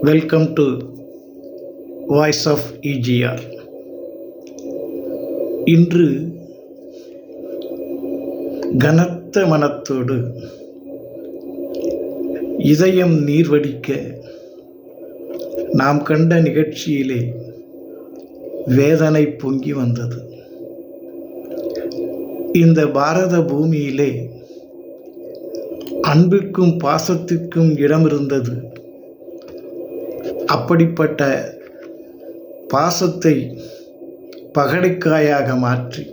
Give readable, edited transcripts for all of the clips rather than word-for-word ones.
Welcome to voice of EGR. இன்று கனத்த மனத்தோடு இதயம் நீர்வடிக்க நாம் கண்ட நிகழ்ச்சியிலே வேதனை பொங்கி வந்தது. இந்த பாரத பூமியிலே அன்பிற்கும் பாசத்திற்கும் இடம் இருந்தது. அப்படிப்பட்ட பாசத்தை பகடைக்காயாக மாற்றி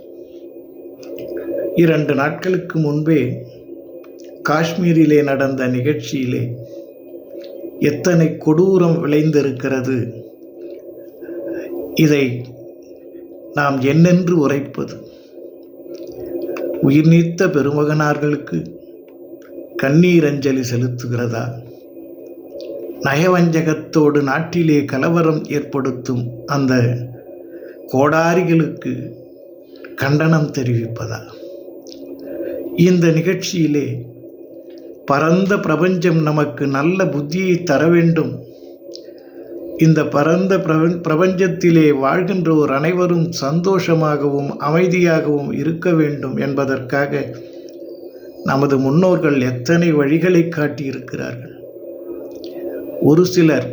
2 நாட்களுக்கு முன்பே காஷ்மீரிலே நடந்த நிகழ்ச்சியிலே எத்தனை கொடூரம் விளைந்திருக்கிறது. இதை நாம் என்னென்று உரைப்பது? உயிர் நீத்த பெருமகனார்களுக்கு கண்ணீர் அஞ்சலி செலுத்துகிறதா? நயவஞ்சகத்தோடு நாட்டிலே கலவரம் ஏற்படுத்தும் அந்த கோடாரிகளுக்கு கண்டனம் தெரிவிப்பதா? இந்த நிகழ்ச்சியிலே பரந்த பிரபஞ்சம் நமக்கு நல்ல புத்தியை தர வேண்டும். இந்த பரந்த பிரபஞ்சத்திலே வாழ்கின்றோர் அனைவரும் சந்தோஷமாகவும் அமைதியாகவும் இருக்க வேண்டும் என்பதற்காக நமது முன்னோர்கள் எத்தனை வழிகளை காட்டியிருக்கிறார்கள். ஒரு சிலர்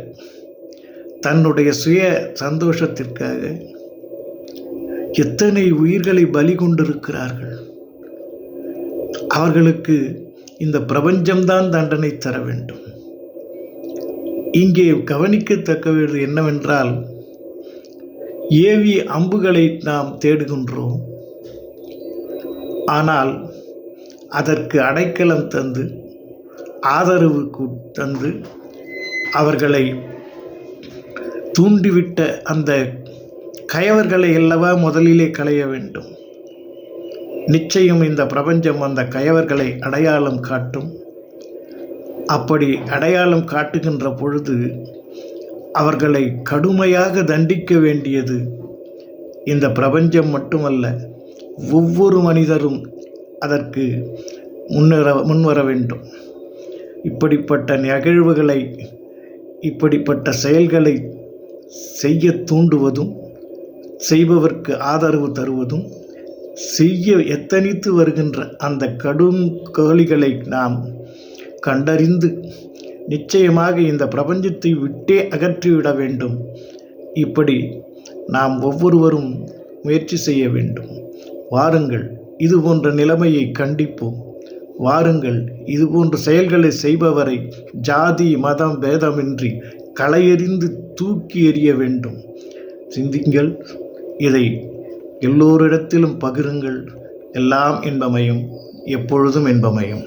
தன்னுடைய சுய சந்தோஷத்திற்காக எத்தனை உயிர்களை பலி கொண்டிருக்கிறார்கள். அவர்களுக்கு இந்த பிரபஞ்சம்தான் தண்டனை தர வேண்டும். இங்கே கவனிக்கத்தக்கது என்னவென்றால், ஏவி அம்புகளை நாம் தேடுகின்றோம். ஆனால் அதற்கு அடைக்கலம் தந்து ஆதரவு தந்து அவர்களை தூண்டிவிட்ட அந்த கயவர்களை அல்லவா முதலிலே களைய வேண்டும். நிச்சயம் இந்த பிரபஞ்சம் அந்த கயவர்களை அடையாளம் காட்டும். அப்படி அடையாளம் காட்டுகின்ற பொழுது அவர்களை கடுமையாக தண்டிக்க வேண்டியது இந்த பிரபஞ்சம் மட்டுமல்ல, ஒவ்வொரு மனிதரும் அதற்கு முன்வர வேண்டும். இப்படிப்பட்ட நிகழ்வுகளை, இப்படிப்பட்ட செயல்களை செய்ய தூண்டுவதும், செய்பவர்க்கு ஆதரவு தருவதும், செய்ய எத்தனித்து வருகின்ற அந்த கடும் கோழிகளை நாம் கண்டறிந்து நிச்சயமாக இந்த பிரபஞ்சத்தை விட்டே அகற்றிவிட வேண்டும். இப்படி நாம் ஒவ்வொருவரும் முயற்சி செய்ய வேண்டும். வாருங்கள், இது போன்ற நிலைமையை கண்டிப்போம். வாருங்கள், இதுபோன்ற செயல்களை செய்பவரை ஜாதி மதம் பேதமின்றி களையெறிந்து தூக்கி எறிய வேண்டும். சிந்திங்கள், இதை எல்லோரிடத்திலும் பகிருங்கள். எல்லாம் இன்பமயம், எப்பொழுதும் இன்பமயம்.